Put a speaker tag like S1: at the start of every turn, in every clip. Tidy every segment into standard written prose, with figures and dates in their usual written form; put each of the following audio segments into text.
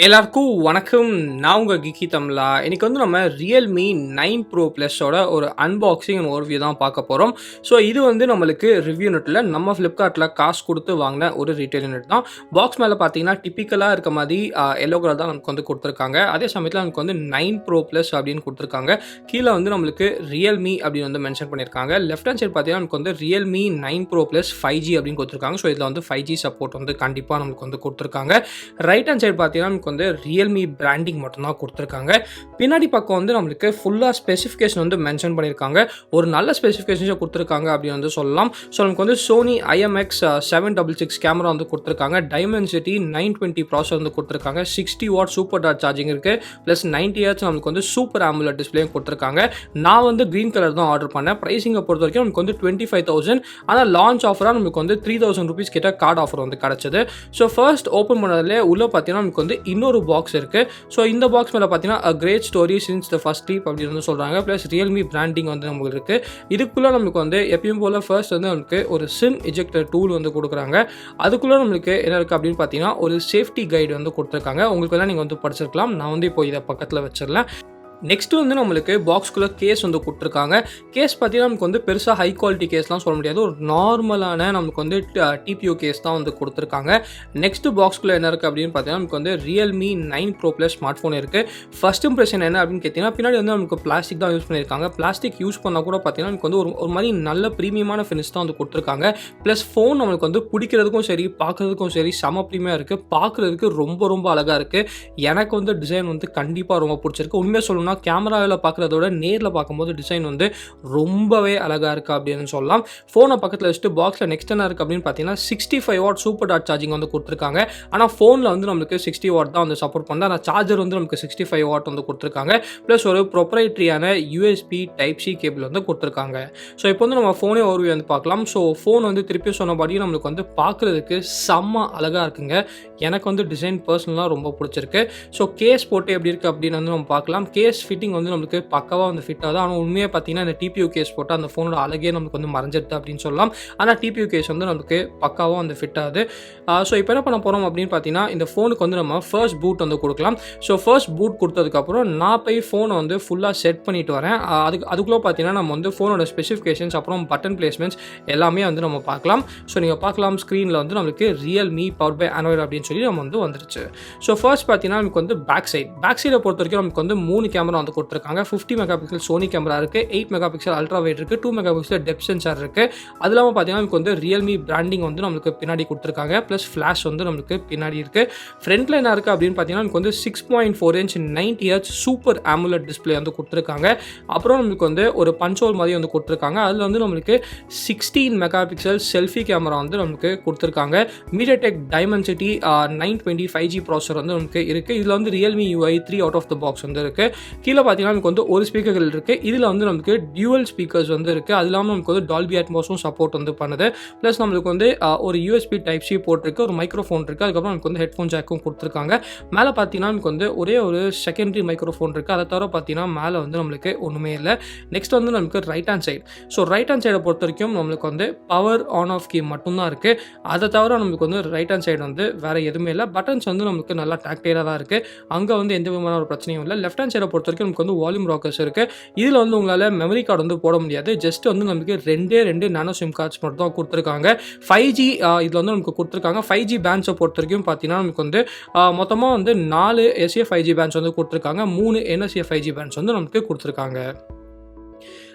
S1: எல்லாருக்கும் வணக்கம். நான் உங்கள் கீக்கிதம்லா. இன்னைக்கு நம்ம Realme 9 Pro Plus-ஓட ஒரு அன்பாக்சிங் அண்ட் ஓவர்வியூ தான் பார்க்க போகிறோம். ஸோ இது நம்மளுக்கு ரிவ்யூ நெட்டில் நம்ம ஃப்ளிப்கார்ட்டில் காசு கொடுத்து வாங்கின ஒரு ரீட்டைல் யூனிட் தான். பாக்ஸ் மேலே பார்த்தீங்கன்னா டிப்பிக்கலாக இருக்க மாதிரி எல்லோ கலர் தான் நமக்கு கொடுத்துருக்காங்க. அதே சமயத்தில் நமக்கு 9 Pro Plus அப்படின்னு கொடுத்துருக்காங்க. கீழே நம்மளுக்கு Realme அப்படின்னு மென்ஷன் பண்ணியிருக்காங்க. லெஃப்ட் ஹேண்ட் சைடு பார்த்தீங்கன்னா நமக்கு Realme 9 Pro Plus 5G அப்படின்னு கொடுத்துருக்காங்க. ஸோ இதில் 5G சப்போர்ட் கண்டிப்பாக நமக்கு கொடுத்துருக்காங்க. ரைட் ஹேண்ட் சைடு பார்த்தீங்கன்னா Realme பிராண்டிங் மட்டும் தான் கொடுத்துருக்காங்க. பின்னாடி பக்கம் நம்மளுக்கு ஃபுல்லாக ஸ்பெசிஃபிகேஷன் மென்ஷன் பண்ணியிருக்காங்க. ஒரு நல்ல ஸ்பெசிஃபிகேஷன்ஸை கொடுத்துருக்காங்க அப்படின்னு சொல்லலாம். ஸோ நமக்கு Sony IMX 766 கேமரா கொடுத்துருக்காங்க. Dimensity 920 ப்ராசஸர் கொடுத்துருக்காங்க. 60 வாட் சூப்பர் டாட் சார்ஜிங் இருக்குது. ப்ளஸ் 90 ஹெர்ட்ஸ் நமக்கு சூப்பர் AMOLED டிஸ்பிளேயும் கொடுத்துருக்காங்க. நான் க்ரீன் கலர் தான் ஆர்டர் பண்ணேன். ப்ரைஸிங்கை பொறுத்த வரைக்கும் நமக்கு 25,000. ஆனால் லான்ச் ஆஃபராக நமக்கு 3,000 ருபீஸ் கிட்ட கார்டு ஆஃபர் கிடச்சிது. ஸோ ஃபர்ஸ்ட் ஓப்பன் பண்ணதிலே உள்ளே பார்த்தீங்கன்னா நமக்கு இன்னொரு பாக்ஸ் இருக்குது. ஸோ இந்த பாக்ஸ் மேலே பார்த்தீங்கன்னா a great story since the first trip அப்படின்னு சொல்கிறாங்க. ப்ளஸ் Realme பிராண்டிங் நமக்கு இருக்குது. இதுக்குள்ளே நமக்கு எப்பயும் போல் ஃபர்ஸ்ட் நமக்கு ஒரு சிம் இஜெக்டர் டூல் கொடுக்குறாங்க. அதுக்குள்ளே நம்மளுக்கு என்ன இருக்குது அப்படின்னு பார்த்தீங்கன்னா ஒரு சேஃப்டி கைடு கொடுத்துருக்காங்க. உங்களுக்கு எல்லாம் நீங்கள் படிச்சிருக்கலாம். நான் இப்போ இதை பக்கத்தில் வச்சிடலாம். நெக்ஸ்ட் நம்மளுக்கு பாக்ஸ்குள்ளே கேஸ் கொடுத்துருக்காங்க. கேஸ் பார்த்தீங்கன்னா நமக்கு பெருசாக ஹை குவாலிட்டி கேஸ்லாம் சொல்ல முடியாது. ஒரு நார்மலான நமக்கு டிபியூ கேஸ் தான் கொடுத்துருக்காங்க. நெக்ஸ்ட் பாக்ஸ்குள்ளே என்ன இருக்குது அப்படின்னு பார்த்தீங்கன்னா நமக்கு Realme 9 Pro Plus smart phone இருக்குது. ஃபர்ஸ்ட் இம்ப்ரெஷன் என்ன அப்படின்னு கேட்டிங்கன்னா பின்னாடி நமக்கு பிளாஸ்டிக் தான் யூஸ் பண்ணியிருக்காங்க. பிளாஸ்டிக் யூஸ் பண்ணால் கூட பார்த்தீங்கன்னா நமக்கு ஒரு மாதிரி நல்ல ப்ரீமியமான ஃபினிஷ் தான் கொடுத்துருக்காங்க. ப்ளஸ் ஃபோன் நம்மளுக்கு பிடிக்கிறதுக்கும் சரி பார்க்குறதுக்கும் சரி செம ப்ரீமியாக இருக்குது. பார்க்குறதுக்கு ரொம்ப ரொம்ப அழகாக இருக்குது. எனக்கு டிசைன் கண்டிப்பாக ரொம்ப பிடிச்சிருக்கு. உண்மையாக சொல்லணும்னா கேமராவில் பார்க்குறதோட நேரில் பார்க்கும்போது டிசைன் ரொம்பவே அழகாக இருக்குது அப்படின்னு சொல்லலாம். ஃபோனை பக்கத்தில் வச்சுட்டு பாக்ஸில் நெக்ஸ்ட் என்ன இருக்குது அப்படின்னு பார்த்தீங்கன்னா 65 வாட் சூப்பர் டாட் சார்ஜிங் கொடுத்துருக்காங்க. ஆனால் ஃபோனில் நம்மளுக்கு 60 வாட் தான் சப்போர்ட் பண்ணுது. ஆனால் சார்ஜர் நமக்கு 65 வாட் கொடுத்துருக்காங்க. ப்ளஸ் ஒரு ப்ரொப்ரைட்ரியான USB Type-C கேபிள் கொடுத்துருக்காங்க. ஸோ இப்போ நம்ம ஃபோனே ஓவர்வியூ பார்க்கலாம். ஸோ ஃபோன் திருப்பி சொன்னபடி நம்மளுக்கு பார்க்குறதுக்கு செம்ம அழகாக இருக்குங்க. எனக்கு டிசைன் பர்சனலாக ரொம்ப பிடிச்சிருக்கு. ஸோ கேஸ் போட்டு எப்படி இருக்குது அப்படின்னு நம்ம பார்க்கலாம். கேஸ் ஃபிட்டிங் நம்மளுக்கு பக்காவாக ஃபிட் ஆகுது. ஆனால் உண்மையாக பார்த்தீங்கன்னா இந்த டிபியூ கேஸ் போட்டால் அந்த ஃபோனோட அழகே நமக்கு மறைஞ்சிடுது அப்படின்னு சொல்லலாம். ஆனால் டிபியூ கேஸ் நமக்கு பக்காவாக ஃபிட் ஆகுது. ஸோ இப்போ என்ன பண்ண போகிறோம் அப்படின்னு பார்த்தீங்கன்னா இந்த ஃபோனுக்கு நம்ம ஃபர்ஸ்ட் பூட் கொடுக்கலாம். ஸோ ஃபர்ஸ்ட் பூட் கொடுத்ததுக்கப்புறம் நான் போய் ஃபோனை ஃபுல்லாக செட் பண்ணிட்டு வரேன். அதுக்குள்ளே பார்த்தீங்கன்னா நம்ம ஃபோனோட ஸ்பெசிஃபிகேஷன்ஸ் அப்புறம் பட்டன் பிளேஸ்மெண்ட்ஸ் எல்லாமே நம்ம பார்க்கலாம். ஸோ நீங்கள் பார்க்கலாம் ஸ்க்ரீனில் நம்மளுக்கு Realme பவர் பை Android அப்படின்னு சொல்லி நம்ம வந்துருச்சு. ஸோ ஃபர்ஸ்ட் பார்த்தீங்கன்னா நமக்கு பேக் சைடை பொறுத்த வரைக்கும் நமக்கு 3 கேமரா கொடுத்துருக்காங்க. 50 மெகா பிக்சல் சோனி கேமரா இருக்குது. 8 மெகா பிக்சல் அல்ட்ரா வைட் இருக்குது. 2 மெகா பிக்சல் டெப்த் சென்சார் இருக்குது. அது இல்லாமல் பார்த்தீங்கன்னா நமக்கு Realme பிராண்டிங் நம்மளுக்கு பின்னாடி கொடுத்துருக்காங்க. ப்ளஸ் ஃப்ளாஷ் நம்மளுக்கு பின்னாடி இருக்குது. ஃப்ரண்ட்டில் என்ன இருக்குது அப்படின்னு பார்த்தீங்கன்னா நமக்கு 6.4 inch 90 hertz super AMOLED display கொடுத்துருக்காங்க. அப்புறம் நமக்கு ஒரு பஞ்சோல் மாதிரி கொடுத்துருக்காங்க. அதில் நம்மளுக்கு 16 மெகா பிக்சல் செல்ஃபி கேமரா நமக்கு கொடுத்துருக்காங்க. MediaTek Dimensity 920 5G ப்ராசஸர் நமக்கு இருக்குது. இதில் Realme UI 3 out of the box இருக்குது. கீழே பார்த்தீங்கன்னா நமக்கு ஒரு ஸ்பீக்கர்கள் இருக்குது. இதில் நமக்கு டியூவல் ஸ்பீக்கர்ஸ் இருக்குது. அது இல்லாமல் நமக்கு டால்பி அட்மாஸும் சப்போர்ட் பண்ணுது. ப்ளஸ் நம்மளுக்கு ஒரு USB Type-C போட்டிருக்கு. ஒரு மைக்ரோஃபோன் இருக்குது. அதுக்கப்புறம் நமக்கு ஹெட்ஃபோன் ஜாக்கும் கொடுத்துருக்காங்க. மேலே பார்த்தீங்கன்னா நமக்கு ஒரே ஒரு செகண்டரி மைக்ரோஃபோன் இருக்குது. அதை தவிர பார்த்தீங்கன்னா மேலே நம்மளுக்கு ஒன்றுமே இல்லை. நெக்ஸ்ட் நமக்கு right hand side. So right hand சைடை பொறுத்த வரைக்கும் நம்மளுக்கு பவர் ஆன் ஆஃப் கீ மட்டும்தான் இருக்குது. அதை தவிர நமக்கு ரைட் ஹேண்ட் சைடு வேறு எதுவுமே இல்லை. பட்டன்ஸ் நமக்கு நல்லா டாக்டைலாக தான் இருக்குது. அங்கே எந்த விதமான ஒரு பிரச்சனையும் இல்லை. லெஃப்ட் ஹேண்ட் சைடை பொறுத்த வரைக்கும் நமக்கு வால்யூம் ராக்கர்ஸ் இருக்குது. இதில் உங்களால் மெமரி கார்டு போட முடியாது. ஜஸ்ட் நமக்கு 2 நானோ சிம் கார்ட்ஸ் மட்டும் தான் கொடுத்துருக்காங்க. 5G இதில் நமக்கு கொடுத்துருக்காங்க. 5G பேண்ட்ஸை பொறுத்த வரைக்கும் பார்த்தீங்கன்னா நமக்கு மொத்தமாக 4 SA 5G பேண்ட்ஸ் கொடுத்துருக்காங்க. 3 NSA 5G பேண்ட்ஸ் நமக்கு கொடுத்துருக்காங்க.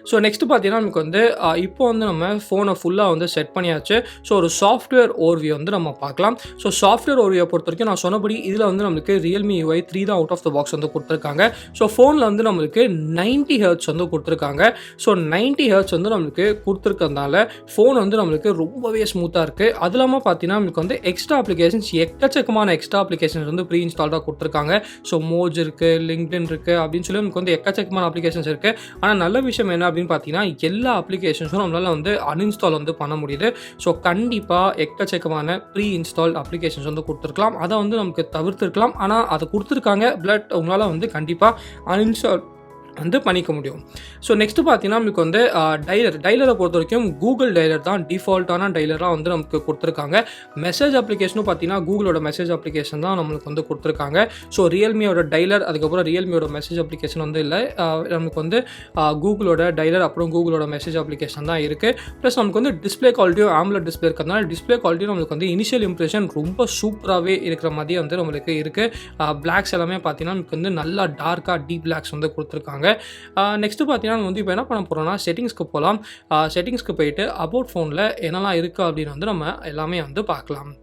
S1: ஸோ நெக்ஸ்ட் பார்த்தீங்கன்னா நமக்கு இப்போ நம்ம ஃபோனை ஃபுல்லாக செட் பண்ணியாச்சு. ஸோ ஒரு சாஃப்ட்வேர் ஓவர்வியூ நம்ம பார்க்கலாம். ஸோ சாஃப்ட்வேர் ஓவர்வியூ பொறுத்த வரைக்கும் நான் சொன்னபடி இதில் நம்மளுக்கு Realme UI 3 தான் அவுட் ஆஃப் த பாக்ஸ் கொடுத்துருக்காங்க. ஸோ ஃபோனில் நம்மளுக்கு 90 ஹெர்ட்ஸ் கொடுத்துருக்காங்க. ஸோ 90 ஹெர்ட்ஸ் நம்மளுக்கு கொடுத்துருக்கறதுனால ஃபோன் நம்மளுக்கு ரொம்பவே ஸ்மூத்தாக இருக்குது. அது இல்லாமல் பார்த்தீங்கன்னா நமக்கு எக்ஸ்ட்ரா அப்ளிகேஷன்ஸ் எக்கச்சக்கமான எக்ஸ்ட்ரா அப்ளிகேஷன்ஸ் ப்ரீ இன்ஸ்டால்டாக கொடுத்துருக்காங்க. ஸோ மோஜ் இருக்குது, லிங்க்டின் இருக்குது அப்படின்னு சொல்லி நமக்கு எக்கச்சக்கமான அப்ளிகேஷன்ஸ் இருக்குது. ஆனால் நல்ல விஷயம் என்ன அப்படின்னு பார்த்தீங்கன்னா எல்லா அப்ளிகேஷன்ஸும் நம்மளால் அன்இன்ஸ்டால் பண்ண முடியுது. ஸோ கண்டிப்பாக எக்கச்சக்கமான ப்ரீ இன்ஸ்டால் அப்ளிகேஷன்ஸ் கொடுத்துருக்கலாம். அதை நமக்கு தவிர்த்துருக்கலாம். ஆனால் அதை கொடுத்துருக்காங்க. பட் உங்களால் கண்டிப்பாக அன்இன்ஸ்டால் வந்து பண்ணிக்க முடியும். ஸோ நெக்ஸ்ட்டு பார்த்தீங்கன்னா, நமக்கு வந்து டயலரை பொறுத்தவரைக்கும் கூகுள் டயலர் தான் டிஃபால்ட்டான டயலராக வந்து நமக்கு குடுத்துருக்காங்க. மெசேஜ் அப்ளிகேஷனும் பார்த்தீங்கன்னா, கூகுளோட மெசேஜ் அப்ளிகேஷன் தான் நம்மளுக்கு வந்து குடுத்துருக்காங்க. ஸோ ரியல்மியோட டயலர், அதுக்கப்புறம் ரியல்மியோட மெசேஜ் அப்ளிகேஷன் வந்து இல்ல. நமக்கு வந்து கூகுளோட டயலர், அப்புறம் கூகுளோட மெசேஜ் அப்ளிகேஷன் தான் இருக்குது. ப்ளஸ் நமக்கு வந்து டிஸ்ப்ளே குவாலிட்டியும் AMOLED டிஸ்ப்ளே இருக்கிறதுனால, டிஸ்ப்ளே குவாலிட்டியும் நம்மளுக்கு வந்து இனிஷியல் இம்ப்ரெஷன் ரொம்ப சூப்பராகவே இருக்கிற மாதிரியே வந்து நம்மளுக்கு இருக்குது. பிளாக்ஸ் எல்லாமே பார்த்தீங்கன்னா, நமக்கு வந்து நல்லா டார்க்காக டீப் பிளாக்ஸ் வந்து குடுத்துருக்காங்க. நெக்ஸ்ட்டு பார்த்தீங்கன்னா, நம்ம வந்து இப்போ என்ன பண்ண போகிறோம்னா, செட்டிங்ஸ்க்கு போகலாம். செட்டிங்ஸ்க்கு போயிட்டு அபவுட் ஃபோனில் என்னெல்லாம் இருக்குது அப்படின்னு வந்து நம்ம எல்லாமே வந்து பார்க்கலாம்.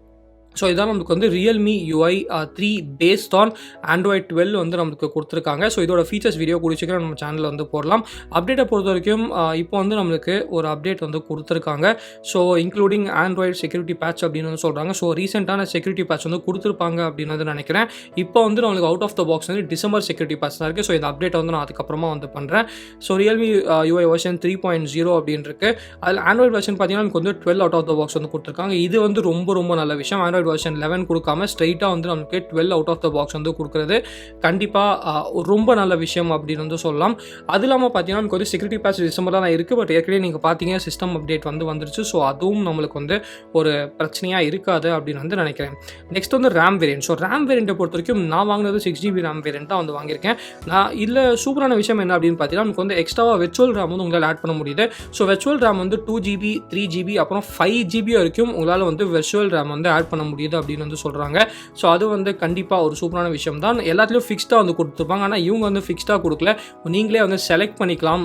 S1: ஸோ இதான் நமக்கு வந்து Realme UI 3 based on Android 12 வந்து நமக்கு கொடுத்துருக்காங்க. ஸோ இதோட ஃபீச்சர்ஸ் வீடியோ கூடிய சீக்கிரம் நம்ம சேனலில் வந்து போடலாம். அப்டேட்டை பொறுத்த வரைக்கும் இப்போ வந்து நம்மளுக்கு ஒரு அப்டேட் வந்து கொடுத்துருக்காங்க. So including Android security patch அப்படின்னு வந்து சொல்கிறாங்க. ஸோ ரீசெண்டான செக்யூரிட்டி பேட்ச் வந்து கொடுத்துருப்பாங்க அப்படின்னு வந்து நினைக்கிறேன். இப்போ வந்து நம்மளுக்கு அவுட் ஆஃப் த பாக்ஸ் வந்து டிசம்பர் செக்யூரிட்டி பேட்ச் தான் இருக்குது. ஸோ இந்த அப்டேட்டை வந்து நான் அதுக்கப்புறமா வந்து பண்ணுறேன். ஸோ Realme UI வெர்ஷன் 3.0 அப்படின்னு இருக்குது. அதில் ஆண்ட்ராய்டு வெர்ஷன் பார்த்தீங்கன்னா நமக்கு வந்து 12 அவுட் ஆஃப் த பாக்ஸ் வந்து கொடுத்துருக்காங்க. இது வந்து ரொம்ப நல்ல விஷயம். ஆண்ட்ராய்டு வெர்ஷன் 11 கொடுக்காம ஸ்ட்ரைட்டாக வந்து நமக்கு 12 அவுட் ஆஃப் த பாக்ஸ் வந்து கொடுக்குறது கண்டிப்பாக ரொம்ப நல்ல விஷயம் அப்படின்னு வந்து சொல்லலாம். அது இல்லாமல் பார்த்தீங்கன்னா நமக்கு வந்து செக்யூரிட்டி பேட்ச் டிசம்பரில் தான் இருக்குது. பட் ஏற்கனவே நீங்கள் பார்த்தீங்க சிஸ்டம் அப்டேட் வந்து வந்துருச்சு. ஸோ அதுவும் நம்மளுக்கு வந்து ஒரு பிரச்சனையாக இருக்காது அப்படின்னு வந்து நினைக்கிறேன். நெக்ஸ்ட் வந்து ரேம் வேரியன்ட். ஸோ ரேம் வேரியண்ட்டை பொறுத்த வரைக்கும் நான் வாங்கினது 6GB ரேம் வேரியன்ட் தான் வந்து வாங்கியிருக்கேன். நான் இதில் சூப்பரான விஷயம் என்ன அப்படின்னு பார்த்தீங்கன்னா நமக்கு வந்து எக்ஸ்ட்ராவாக வெர்ச்சுவல் ரேம் வந்து உங்களால் ஆட் பண்ண முடியுது. ஸோ வெர்ச்சுவல் ரேம் வந்து 2GB 3GB அப்புறம் 5GB வரைக்கும் உங்களால் வந்து வெர்ச்சுவல் ரேம் வந்து ஆட் பண்ண முடியுது அப்படின்னு வந்து சொல்கிறாங்க. ஸோ அது வந்து கண்டிப்பாக ஒரு சூப்பரான விஷயம் தான். எல்லாத்துலேயும் ஃபிக்ஸ்டாக வந்து கொடுத்துருப்பாங்க. ஆனால் இவங்க வந்து ஃபிக்ஸ்டாக கொடுக்கல. நீங்களே வந்து செலக்ட் பண்ணிக்கலாம்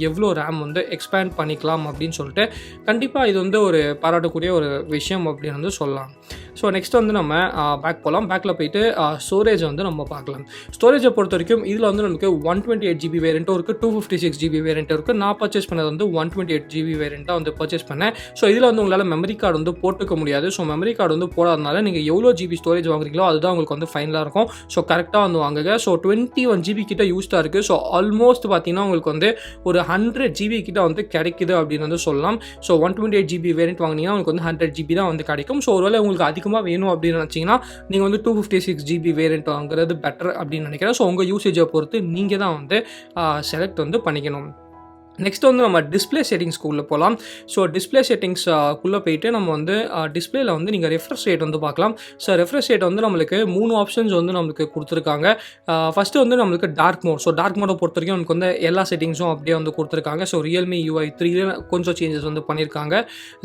S1: எவ்வளோ ரேம் வந்து எக்ஸ்பேண்ட் பண்ணிக்கலாம் அப்படின்னு சொல்லிட்டு கண்டிப்பாக இது வந்து ஒரு பாராட்டக்கூடிய ஒரு விஷயம் அப்படின்னு வந்து சொல்லலாம். ஸோ நெக்ஸ்ட் வந்து நம்ம பேக் போகலாம். பேக்கில் போயிட்டு ஸ்டோரேஜ் வந்து நம்ம பார்க்கலாம். ஸ்டோரேஜை பொறுத்த வரைக்கும் இதில் வந்து நமக்கு 128GB வேரியண்ட்டும் இருக்குது, 256GB வேரியண்ட்டும் இருக்குது. நான் பர்ச்சேஸ் பண்ணது வந்து 128GB வேரியண்ட்டாக வந்து பர்ச்சேஸ் பண்ணேன். ஸோ இதில் வந்து உங்களால் மெமரி கார்டு வந்து போட்டுக்க முடியாது. ஸோ மெமரி கார்டு வந்து போடாதனால நீங்கள் எவ்வளோ ஜிபி ஸ்டோரேஜ் வாங்குறீங்களோ அதுதான் உங்களுக்கு வந்து ஃபைனலாக இருக்கும். ஸோ கரெக்டாக வந்து வாங்குங்க. ஸோ 21GB கிட்ட யூஸ்டாக இருக்குது. ஸோ ஆல்மோஸ்ட் பார்த்தீங்கன்னா உங்களுக்கு வந்து ஒரு 100GB கிட்ட வந்து கிடைக்குது அப்படின்னு வந்து சொல்லலாம். ஸோ 128GB வேரியண்ட் வாங்கினீங்கன்னா உங்களுக்கு வந்து 100GB தான் வந்து கிடைக்கும். ஸோ ஒருவேளை உங்களுக்கு அதிகமாக வேணும் அப்படின்னு நினச்சிங்கன்னா நீங்கள் வந்து 256GB வேரியண்ட் வாங்குறது பெட்டர் அப்படின்னு நினைக்கிறேன். ஸோ உங்கள் யூசேஜை பொறுத்து நீங்கள் தான் வந்து செலக்ட் வந்து பண்ணிக்கணும். நெக்ஸ்ட் வந்து நம்ம டிஸ்பிளே செட்டிங்ஸ்க்குள்ளே போகலாம். ஸோ டிஸ்பிளே செட்டிங்ஸ்க்குள்ளே போயிட்டு நம்ம வந்து டிஸ்பிளேல வந்து நீங்கள் ரெஃப்ரெஷ் ரேட் வந்து பார்க்கலாம். ஸோ ரெஃப்ரெஷ் ரேட் வந்து நம்மளுக்கு 3 ஆப்ஷன்ஸ் வந்து நம்மளுக்கு கொடுத்துருக்காங்க. ஃபஸ்ட்டு வந்து நம்மளுக்கு டார்க் மோட். ஸோ டார்க் மோடை பொறுத்த வரைக்கும் நமக்கு வந்து எல்லா செட்டிங்ஸும் அப்படியே வந்து கொடுத்துருக்காங்க. ஸோ Realme UI 3 கொஞ்சம் சேஞ்சஸ் வந்து பண்ணியிருக்காங்க.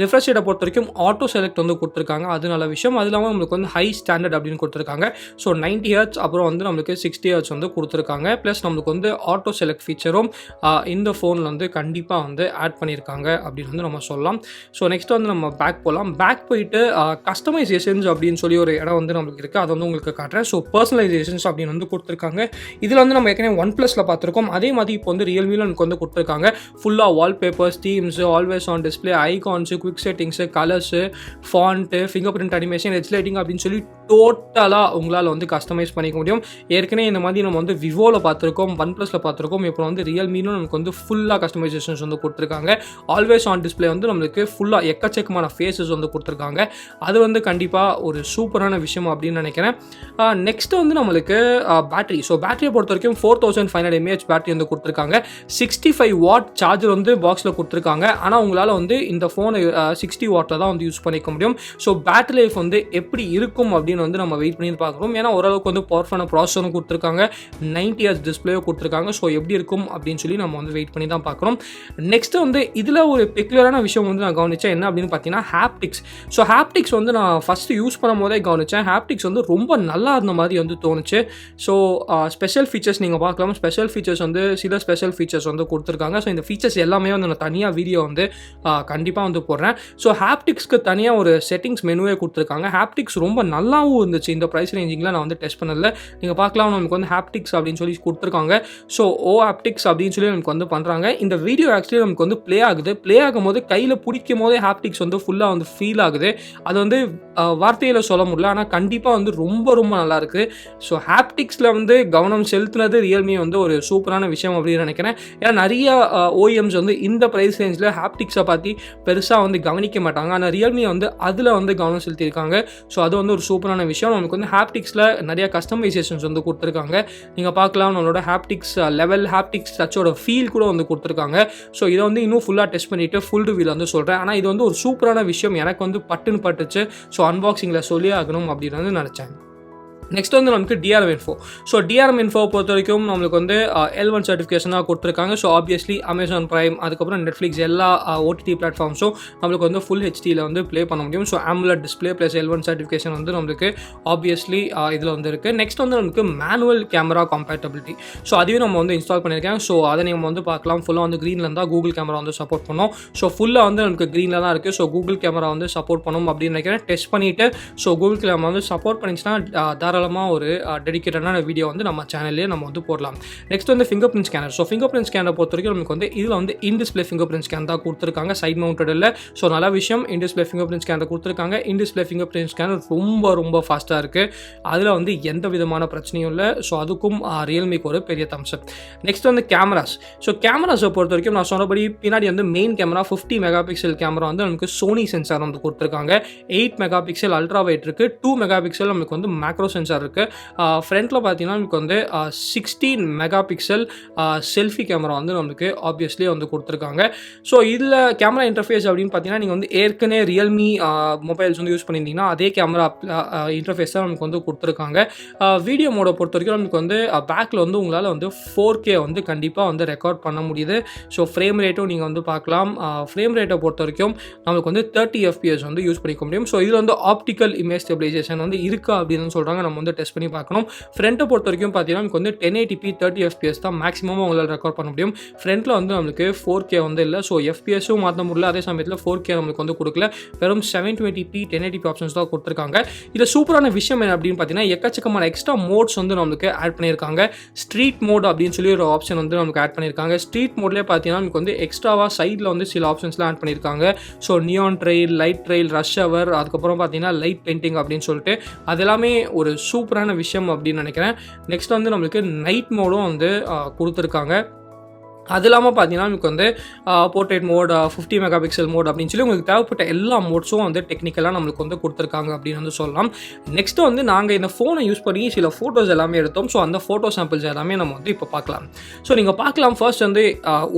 S1: ரெஃப்ரெஷ் ரேட்டை பொறுத்த வரைக்கும் ஆட்டோ செலக்ட் வந்து கொடுத்துருக்காங்க. அது நல்ல விஷயம். அது இல்லாமல் நம்மளுக்கு வந்து ஹை ஸ்டாண்டர்ட் அப்படின்னு கொடுத்துருக்காங்க. ஸோ 90Hz அப்புறம் வந்து நம்மளுக்கு 60Hz வந்து கொடுத்துருக்காங்க. ப்ளஸ் நம்மளுக்கு வந்து ஆட்டோ செலக்ட் ஃபீச்சரும் இந்த ஃபோனில் வந்து கண்டிப்பாக வந்து ஆட் பண்ணியிருக்காங்க அப்படின்னு வந்து நம்ம சொல்லலாம். ஸோ நெக்ஸ்ட் வந்து நம்ம பேக் போகலாம். பேக் போயிட்டு கஸ்டமைசேஷன்ஸ் அப்படின்னு சொல்லி ஒரு இடம் வந்து நம்மளுக்கு இருக்குது. அதை வந்து உங்களுக்கு காட்டுறேன். ஸோ பர்சனலைசேஷன்ஸ் அப்படின்னு வந்து கொடுத்துருக்காங்க. இதில் வந்து நம்ம ஏற்கனவே OnePlusல பார்த்துருக்கோம். அதே மாதிரி இப்போ வந்து Realmeல நமக்கு வந்து கொடுத்துருக்காங்க. ஃபுல்லாக wallpapers, themes, always on display, icons, quick settings, colours, font, fingerprint animation, edge lighting அப்படின்னு சொல்லி டோட்டலாக உங்களால் வந்து கஸ்டமைஸ் பண்ணிக்க முடியும். ஏற்கனவே இந்த மாதிரி நம்ம வந்து விவோவில் பார்த்துருக்கோம், OnePlusல பார்த்துருக்கோம். இப்போ வந்து Realmeலும் நமக்கு வந்து ஃபுல்லாக கஸ்டமைசேஷன்ஸ் வந்து கொடுத்துருக்காங்க. ஆல்வேஸ் ஆன் டிஸ்பிளே வந்து நம்மளுக்கு ஃபுல்லாக எக்கச்சக்கமான ஃபேஸஸ் வந்து கொடுத்துருக்காங்க. அது வந்து கண்டிப்பாக ஒரு சூப்பரான விஷயம் அப்படின்னு நினைக்கிறேன். நெக்ஸ்ட் வந்து நம்மளுக்கு பேட்டரி. ஸோ பேட்டரியை பொறுத்த வரைக்கும் 4500 mAh பேட்டரி வந்து கொடுத்துருக்காங்க. 65 வாட் சார்ஜர் வந்து பாக்ஸில் கொடுத்துருக்காங்க. ஆனால் உங்களால் வந்து இந்த ஃபோனை 60 வாட்டில் தான் வந்து யூஸ் பண்ணிக்க முடியும். ஸோ பேட்டரி லைஃப் வந்து எப்படி இருக்கும் அப்படின்னு வந்து நம்ம வெயிட் பண்ணி பார்க்குறோம். ஏன்னா ஓரளவுக்கு வந்து பவர்ஃபுல்லான ப்ராசஸரும் கொடுத்துருக்காங்க, 90Hz டிஸ்பிளேயும் கொடுத்துருக்காங்க. ஸோ எப்படி இருக்கும் அப்படின்னு சொல்லி நம்ம வந்து வெயிட் பண்ணி தான் பார்க்குறோம். நெக்ஸ்ட் வந்து இதில் ஒரு பெக்குலரான விஷயம் வந்து நான் கவனிச்சேன். என்ன அப்படின்னு பார்த்தீங்கன்னா ஹாப்டிக்ஸ். ஸோ ஹாப்டிக்ஸ் வந்து நான் ஃபஸ்ட்டு யூஸ் பண்ணும் போதே கவனித்தேன். ஹாப்டிக்ஸ் வந்து ரொம்ப நல்லா இருந்த மாதிரி வந்து தோணுச்சு. ஸோ ஸ்பெஷல் ஃபீச்சர்ஸ் நீங்கள் பார்க்கலாம். ஸ்பெஷல் ஃபீச்சர்ஸ் வந்து சில ஸ்பெஷல் ஃபீச்சர்ஸ் வந்து கொடுத்துருக்காங்க. ஸோ இந்த ஃபீச்சர்ஸ் எல்லாமே வந்து நான் தனியாக வீடியோ வந்து கண்டிப்பாக வந்து போடுறேன். ஸோ ஹாப்டிக்ஸ்க்கு தனியாக ஒரு செட்டிங்ஸ் மெனுவே கொடுத்துருக்காங்க. ஹாப்டிக்ஸ் ரொம்ப நல்லாவும் இருந்துச்சு. இந்த ப்ரைஸ் ரேஞ்சிங்கில் நான் வந்து டெஸ்ட் பண்ணதில்ல. நீங்கள் பார்க்கலாம் நமக்கு வந்து ஹாப்டிக்ஸ் அப்படின்னு சொல்லி கொடுத்துருக்காங்க. ஸோ ஹாப்டிக்ஸ் அப்படின்னு சொல்லி நமக்கு வந்து பண்ணுறாங்க. இந்த இந்த வீடியோ ஆக்சுவலி நமக்கு வந்து ப்ளே ஆகுது. ப்ளே ஆகும்போது கையில பிடிக்கும்போதே ஹாப்டிக்ஸ் வந்து ஃபுல்லா வந்து ஃபீல் ஆகுது. அது வந்து வார்த்தையில சொல்ல முடியல. ஆனா கண்டிப்பா வந்து ரொம்ப ரொம்ப நல்லாயிருக்கு. ஸோ ஹாப்டிக்ஸ்ல வந்து கவனம் செலுத்தினது Realme வந்து ஒரு சூப்பரான விஷயம் அப்படின்னு நினைக்கிறேன். ஏன்னா நிறைய OEMs வந்து இந்த பிரைஸ் ரேஞ்சில ஹாப்டிக்ஸை பத்தி பெருசா வந்து கவனிக்க மாட்டாங்க. ஆனா Realme வந்து அதில வந்து கவனம் செலுத்தியிருக்காங்க. ஸோ அது வந்து ஒரு சூப்பரான விஷயம். நமக்கு வந்து ஹாப்டிக்ஸ்ல நிறைய கஸ்டமைசேஷன்ஸ் வந்து கொடுத்துருக்காங்க. நீங்க பார்க்கலாம் நம்மளோட ஹாப்டிக்ஸ் லெவல், ஹாப்டிக்ஸ் டச்சோட ஃபீல் கூட வந்து கொடுத்துருக்காங்க. ஸோ இதை வந்து இன்னும் ஃபுல்லா டெஸ்ட் பண்ணிட்டு ஃபுல் ரிவ்யூல வந்து சொல்றேன். ஆனா இது வந்து ஒரு சூப்பரான விஷயம். எனக்கு வந்து பட்டுன்னு பட்டுச்சு. ஸோ அன்பாக்சிங்ல சொல்லியே ஆகணும் அப்படின்னு வந்து நினைச்சேன். நெக்ஸ்ட் வந்து நமக்கு DRM info. So DRM info பொறுத்த வரைக்கும் நம்மளுக்கு வந்து L1 சர்டிஃபிகேஷனாக கொடுத்துருக்காங்க. ஸோ ஆப்வியஸ்லி அமேசான் பிரைம், அதுக்கப்புறம் நெட்ஃப்ளிக்ஸ் எல்லா OTT பிளாட்ஃபார்ம்ஸும் நம்மளுக்கு வந்து ஃபுல் ஹெச்டியில் வந்து ப்ளே பண்ண முடியும். So AMOLED display plus L1 certification வந்து நம்மளுக்கு ஆப்வியஸ்லி இதில் வந்து இருக்குது. நெக்ஸ்ட் வந்து நமக்கு மேனுவல் கேமரா கம்பேட்டபிலிட்டி. ஸோ அதையும் நம்ம வந்து இன்ஸ்டால் பண்ணியிருக்கேன். ஸோ அதை நீங்கள் வந்து பார்க்கலாம். ஃபுல்லாக வந்து க்ரீனில் இருந்தால் கூகுள் கேமரா வந்து சப்போர்ட் பண்ணோம். ஸோ ஃபுல்லாக வந்து நமக்கு க்ரீனில் தான் இருக்குது. ஸோ கூகுள் கேமரா வந்து சப்போர்ட் பண்ணணும் அப்படின்னு நினைக்கிறேன். டெஸ்ட் பண்ணிவிட்டு ஸோ கூகுள் கேமரா வந்து சப்போர்ட் பண்ணிச்சுன்னா தாராளமாக ஒரு டெடிகேட்டடான வீடியோ வந்து நம்ம சேனல்லே நம்ம வந்து போடலாம். நெக்ஸ்ட் வந்து fingerprint scanner. So fingerprint scanner பொறுத்த வரைக்கும் நமக்கு வந்து இதில் வந்து in display fingerprint scan தான் கொடுத்துருக்காங்க. சைட் மவுண்டட் இல்லை. ஸோ நல்ல விஷயம். In display fingerprint scanner கொடுத்துருக்காங்க. In display fingerprint scanner ரொம்ப ரொம்ப ஃபாஸ்ட்டாக இருக்குது. அதில் வந்து எந்த விதமான பிரச்சனையும் இல்லை. ஸோ அதுக்கும் ரியல்மிக்கு ஒரு பெரிய தம்ஸ் அப். நெக்ஸ்ட் வந்து கேமராஸ். ஸோ கேமராஸை பொறுத்த வரைக்கும் நான் சொன்னபடி பின்னாடி வந்து main camera 50 mega pixel camera வந்து நமக்கு சோனி சென்சார் வந்து கொடுத்துருக்காங்க. 8 மெகா பிக்சல் அல்ட்ரா வைட் இருக்குது. 2 மெகா பிக்சல் நமக்கு வந்து மேக்ரோ சென்சார் இருக்குது. ஃப்ரண்ட்டில் பார்த்தீங்கன்னா நமக்கு வந்து 16 மெகா பிக்சல் செல்ஃபி கேமரா வந்து நமக்கு ஆப்வியஸ்லி வந்து கொடுத்துருக்காங்க. ஸோ இதில் கேமரா இன்டர்ஃபேஸ் அப்படின்னு பார்த்தீங்கன்னா நீங்கள் வந்து ஏற்கனவே Realme மொபைல்ஸ் வந்து யூஸ் பண்ணியிருந்தீங்கன்னா அதே கேமரா இன்டர்ஃபேஸ் தான் நமக்கு வந்து கொடுத்துருக்காங்க. வீடியோ மோடை பொறுத்த வரைக்கும் நமக்கு வந்து பேக்கில் வந்து உங்களால் வந்து 4K வந்து கண்டிப்பாக வந்து ரெக்கார்ட் பண்ண முடியுது. ஸோ ஃப்ரேம் ரேட்டும் நீங்கள் வந்து பார்க்கலாம். ஃப்ரேம் ரேட்டை பொறுத்த வரைக்கும் நமக்கு வந்து 30 FPS வந்து யூஸ் பண்ணிக்க முடியும். ஸோ இதில் வந்து ஆப்டிக்கல் இமேஜ் ஸ்டெபிலைசேஷன் வந்து இருக்கா அப்படின்னு சொல்கிறாங்க. நம்ம வந்து டெஸ்ட் பண்ணி பார்க்கணும். ஃப்ரண்ட்டை பொறுத்த வரைக்கும் பார்த்தீங்கன்னா நமக்கு வந்து 1080p 30 FPS தான் மேக்ஸிமமாக உங்களால் ரெக்கார்ட் பண்ண முடியும். ஃப்ரண்ட்டில் வந்து நம்மளுக்கு 4K வந்து இல்லை. ஸோ FPSும் மாற்ற முடியல. அதே சமயத்தில் 4K நம்மளுக்கு வந்து கொடுக்கல. வெறும் 720p 1080p ஆப்ஷன்ஸ் தான் கொடுத்துருக்காங்க. இதில் சூப்பரான விஷயம் என்ன அப்படின்னு பார்த்தீங்கன்னா எக்கச்சக்கமான எக்ஸ்ட்ரா மோட்ஸ் வந்து நம்மளுக்கு ஆட் பண்ணியிருக்காங்க. ஸ்ட்ரீட் மோட் அப்படின்னு சொல்லி ஒரு ஆப்ஷன் வந்து நமக்கு ஆட் பண்ணியிருக்காங்க. ஸ்ட்ரீட் மோட்லேயே பார்த்தீங்கன்னா நமக்கு வந்து எக்ஸ்ட்ராவாக சைடில் வந்து சில ஆப்ஷன்ஸ்லாம் ஆட் பண்ணியிருக்காங்க. So neon trail, light trail, rush hour, அதுக்கப்புறம் பார்த்தீங்கன்னா லைட் பெயிண்டிங் அப்படின்னு சொல்லிட்டு அது எல்லாமே ஒரு சூப்பரான விஷயம் அப்படின்னு நினைக்கிறேன். நெக்ஸ்ட் வந்து நம்மளுக்கு நைட் மோடும் வந்து கொடுத்துருக்காங்க. அது இல்லாமல் பார்த்தீங்கன்னா நமக்கு வந்து portrait mode, 50 megapixel mode அப்படின்னு சொல்லி உங்களுக்கு தேவைப்பட்ட எல்லா மோட்ஸும் வந்து டெக்னிக்கலாக நம்மளுக்கு வந்து கொடுத்துருக்காங்க அப்படின்னு வந்து சொல்லலாம். நெக்ஸ்ட்டு வந்து நாங்கள் இந்த ஃபோனை யூஸ் பண்ணி சில ஃபோட்டோஸ் எல்லாமே எடுத்தோம். ஸோ அந்த ஃபோட்டோ சாம்பிள்ஸ் எல்லாமே நம்ம வந்து இப்போ பார்க்கலாம். ஸோ நீங்கள் பார்க்கலாம். ஃபர்ஸ்ட் வந்து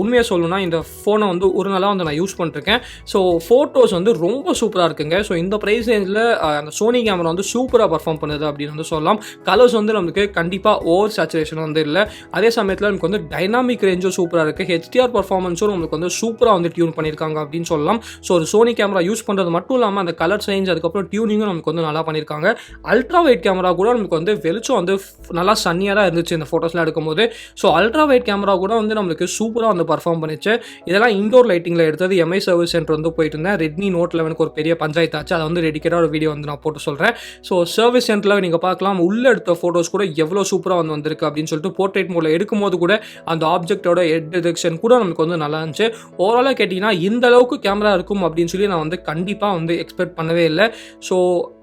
S1: உண்மையாக சொல்லணும்னா இந்த ஃபோனை வந்து ஒரு நாளாக வந்து நான் யூஸ் பண்ணிருக்கேன். ஸோ ஃபோட்டோஸ் வந்து ரொம்ப சூப்பராக இருக்குங்க. ஸோ இந்த ப்ரைஸ் ரேஞ்சில் அந்த சோனி கேமரா வந்து சூப்பராக பர்ஃபார்ம் பண்ணுது அப்படின்னு வந்து சொல்லலாம். கலர்ஸ் வந்து நமக்கு கண்டிப்பாக ஓவர் சேச்சுரேஷன் வந்து இல்லை. அதே சமயத்தில் நமக்கு வந்து டைனாமிக் ரேஞ்சும் சூப்பராக இருக்குது. HDR பர்ஃபார்மன்ஸும் நம்மளுக்கு வந்து சூப்பராக வந்து டியூன் பண்ணியிருக்காங்க அப்படின்னு சொல்லலாம். ஸோ ஒரு சோனி கேமரா யூஸ் பண்ணுறது மட்டும் இல்லாமல் அந்த கலர் சேஞ்ச், அதுக்கப்புறம் டியூனிங்கும் நமக்கு வந்து நல்லா பண்ணியிருக்காங்க. அல்ட்ரா வைட் கேமரா கூட நமக்கு வந்து வெளிச்சம் வந்து நல்லா சன்னியாக தான் இருந்துச்சு இந்த ஃபோட்டோஸ்லாம் எடுக்கும்போது. ஸோ அல்ட்ரா வைட் கேமரா கூட வந்து நம்மளுக்கு சூப்பராக வந்து பர்ஃபார்ம் பண்ணிச்சு. இதெல்லாம் இண்டோர் லைட்டிங்கில் எடுத்தது. MI சர்வீஸ் சென்டர் வந்து போயிட்டு இருந்தேன். ரெட்மி நோட் 11க்கு ஒரு பெரிய பஞ்சாயத்து ஆச்சு. அதை வந்து டெடிகேட்டாக ஒரு வீடியோ வந்து நான் போட்டு சொல்கிறேன். ஸோ சர்வீஸ் சென்டரில் நீங்கள் பார்க்கலாம் உள்ளே எடுத்த ஃபோட்டோஸ் கூட எவ்வளோ சூப்பராக வந்து வந்திருக்கு அப்படின்னு சொல்லிட்டு போர்ட்ரேட் மோடில் எடுக்கும்போது கூட அந்த ஆப்ஜெக்டோட ஹெட் டிடெக்ஷன் கூட நமக்கு வந்து நல்லா இருந்துச்சு. ஓவராலாக கேட்டிங்கன்னா இந்த அளவுக்கு கேமரா இருக்கும் அப்படின்னு சொல்லி நான் வந்து கண்டிப்பாக வந்து எக்ஸ்பெக்ட் பண்ணவே இல்லை. ஸோ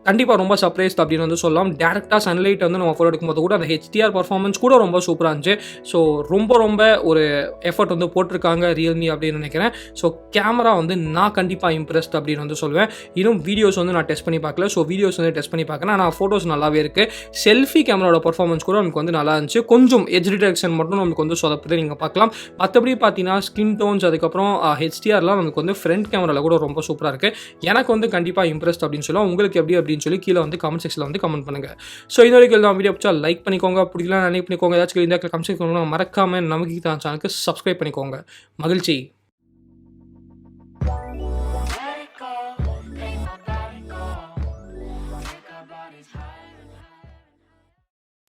S1: கண்டிப்பாக ரொம்ப சர்ப்ரைஸ்ட் அப்படின்னு வந்து சொல்லலாம். டேரெக்டாக சன்லைட் வந்து நம்ம ஃபோட்டோ எடுக்கும்போது கூட அந்த HDR பர்ஃபார்மன்ஸ் கூட ரொம்ப சூப்பராக இருந்துச்சு. ஸோ ரொம்ப ஒரு எஃபர்ட் வந்து போட்டிருக்காங்க Realme அப்படின்னு நினைக்கிறேன். ஸோ கேமரா வந்து நான் கண்டிப்பாக இம்ப்ரெஸ்ட் அப்படின்னு வந்து சொல்லுவேன். இன்னும் வீடியோஸ் வந்து நான் டெஸ்ட் பண்ணி பார்க்கல. ஸோ வீடியோஸ் வந்து டெஸ்ட் பண்ணி பார்க்கறேன். ஆனால் ஃபோட்டோஸ் நல்லாவே இருக்குது. செல்ஃபி கேமராவோட பர்ஃபார்மன்ஸ் கூட நமக்கு வந்து நல்லா இருந்துச்சு. கொஞ்சம் எட்ஜ் டிடெக்ஷன் மட்டும் நமக்கு வந்து சொதப்புது நீங்கள் பார்க்கலாம். மற்றபடி பார்த்தீங்கன்னா ஸ்கின் டோன்ஸ், அதுக்கப்புறம் HDRலாம் நமக்கு வந்து ஃப்ரண்ட் கேமராவில் கூட ரொம்ப சூப்பராக இருக்குது. எனக்கு வந்து கண்டிப்பாக இம்ப்ரெஸ்ட் அப்படின்னு சொல்லலாம். உங்களுக்கு எப்படி அப்படின்னு சொல்லி கீழே வந்து கமெண்ட் செக்ஷனில் வந்து கமெண்ட் பண்ணுங்கள். ஸோ இந்த வரைக்கும் தான் வீடியோ பிடிச்சா லைக் பண்ணிக்கோங்க. பிடிக்கலாம் லைக் பண்ணிக்கோங்க. ஏதாச்சும் இந்த கமெண்ட் செக்ஷன் மறக்காமல் நமக்கு சேனலுக்கு சப்ஸ்கிரைப் பண்ணிக்கோங்க. மகிழ்ச்சி.